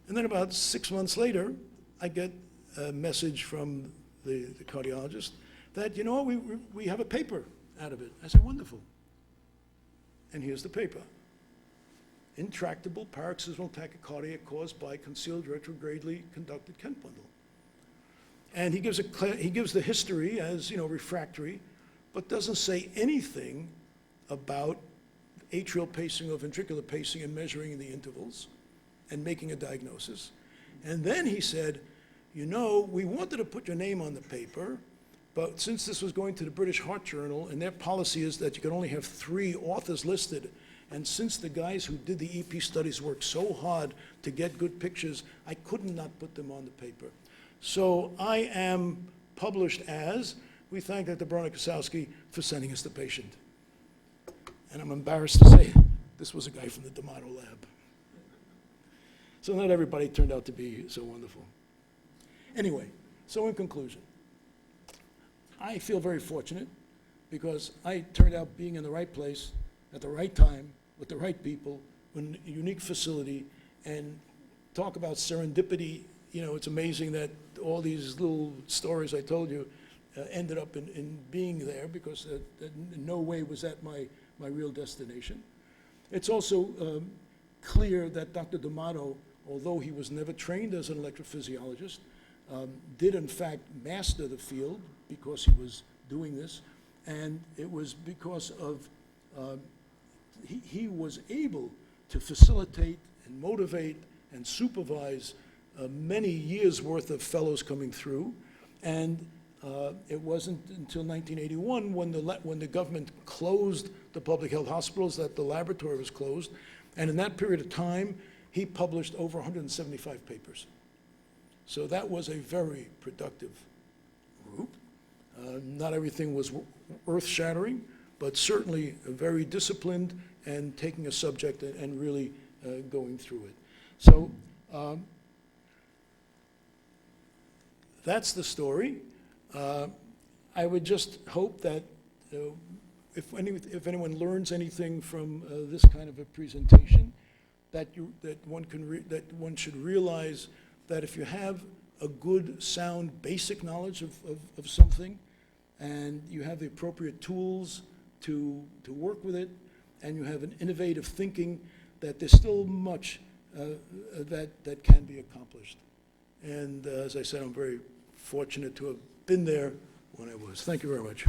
And then about 6 months later, I get a message from the cardiologist that, you know what, we have a paper out of it. I said, wonderful. And here's the paper. Intractable paroxysmal tachycardia caused by concealed retrogradely conducted Kent bundle. And he gives the history as, refractory, but doesn't say anything about atrial pacing or ventricular pacing and measuring the intervals and making a diagnosis. And then he said, we wanted to put your name on the paper, but since this was going to the British Heart Journal, and their policy is that you can only have 3 authors listed, and since the guys who did the EP studies worked so hard to get good pictures, I couldn't not put them on the paper. So I am published as, we thank Dr. Kosowsky for sending us the patient. And I'm embarrassed to say this was a guy from the D'Amato lab. So not everybody turned out to be so wonderful. Anyway, so in conclusion, I feel very fortunate because I turned out being in the right place at the right time with the right people in a unique facility. And talk about serendipity, it's amazing that all these little stories I told you ended up in being there, because in no way was that my real destination. It's also clear that Dr. D'Amato, although he was never trained as an electrophysiologist, did in fact master the field because he was doing this, and it was because of he was able to facilitate and motivate and supervise many years worth of fellows coming through. And it wasn't until 1981 when the government closed the public health hospitals that the laboratory was closed. And in that period of time, he published over 175 papers. So that was a very productive group. Not everything was earth-shattering, but certainly very disciplined and taking a subject and really going through it. So that's the story. I would just hope that if anyone learns anything from this kind of a presentation, that one should realize that if you have a good, sound, basic knowledge of something, and you have the appropriate tools to work with it, and you have an innovative thinking, that there's still much that can be accomplished. And as I said, I'm very fortunate to have been there when I was. Thank you very much.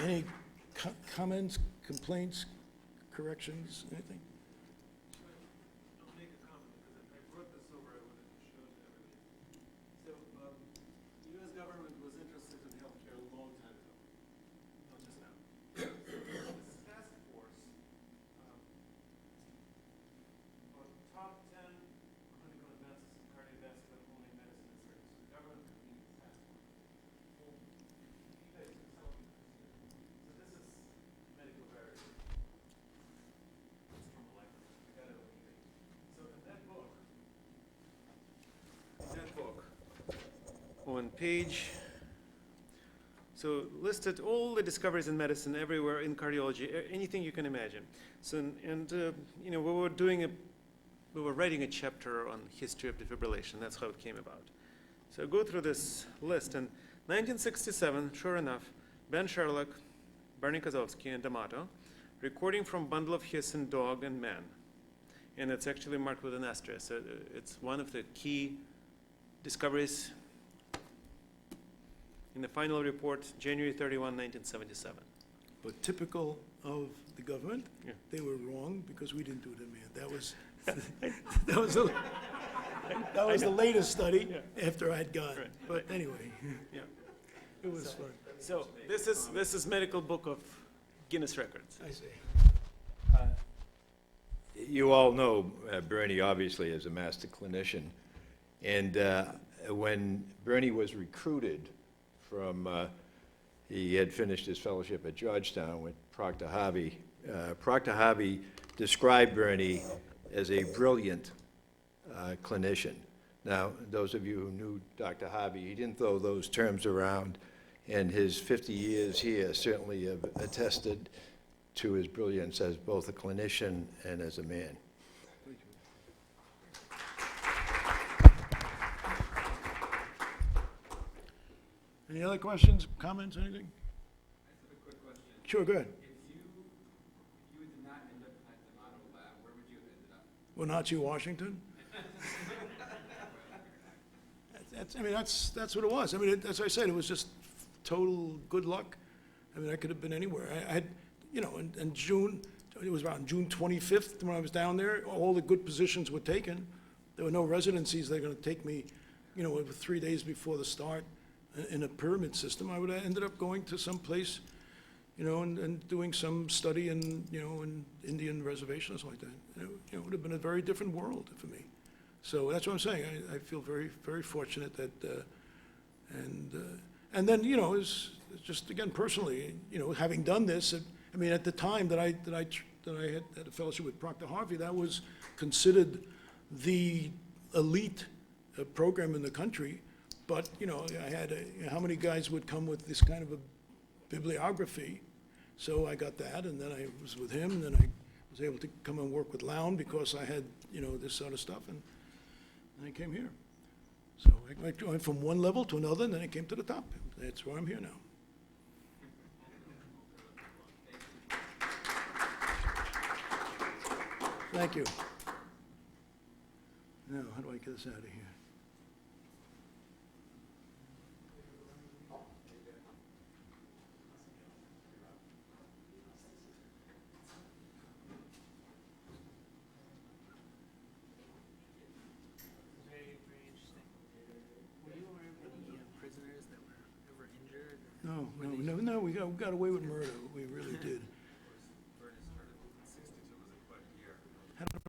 Any comments, complaints, corrections, anything? I'll make a comment because if I brought this over, I would have showed everybody. So the U.S. government was interested in healthcare a long time ago, not just now. This task force on top 10 clinical advances in cardiovascular pulmonary medicine and surgery. So the government convened this task force. You guys can tell me. So this is medical variable. It's from a library. I got it over here. So in that book, on page, so listed all the discoveries in medicine everywhere, in cardiology, anything you can imagine. So, we were writing a chapter on history of defibrillation. That's how it came about. So go through this list. In 1967, sure enough, Ben Sherlock, Barney Kosowsky, and D'Amato, recording from bundle of hiss in dog and man. And it's actually marked with an asterisk. So it's one of the key discoveries in the final report, January 31, 1977. but typical of the government, Yeah. they were wrong because we didn't do demand. That was, that was the latest study after I'd gone. Right. But anyway, Yeah. it was fun. So this is medical book of Guinness records. I see. You all know Bernie, obviously, as a master clinician. And when Bernie was recruited from, he had finished his fellowship at Georgetown with Proctor Harvey. Proctor Harvey described Bernie as a brilliant clinician. Now, those of you who knew Dr. Harvey, he didn't throw those terms around, and his 50 years here certainly have attested to his brilliance as both a clinician and as a man. Any other questions, comments, anything? I just have a quick question. Sure, go ahead. If you did not end up at the Motto Lab, where would you have ended up? Wenatchee, Washington? That's what it was. I mean, as I said, it was just total good luck. I mean, I could have been anywhere. I had, in June, it was around June 25th when I was down there, all the good positions were taken. There were no residencies that were going to take me, over 3 days before the start in a pyramid system. I would have ended up going to some place, and doing some study in, in Indian reservation or something like that. It would have been a very different world for me. So that's what I'm saying. I feel very, very fortunate that, and then, it's just, again, personally, having done this, I mean, at the time that I had a fellowship with Proctor Harvey, that was considered the elite program in the country. But, I had, how many guys would come with this kind of a bibliography? So I got that, and then I was with him, and then I was able to come and work with Lown because I had, this sort of stuff, and I came here. So I went from one level to another, and then I came to the top. That's why I'm here now. Thank you. Now, how do I get this out of here? Very, very interesting. Were you aware of any prisoners that were ever injured? No, we got away with murder. We really did.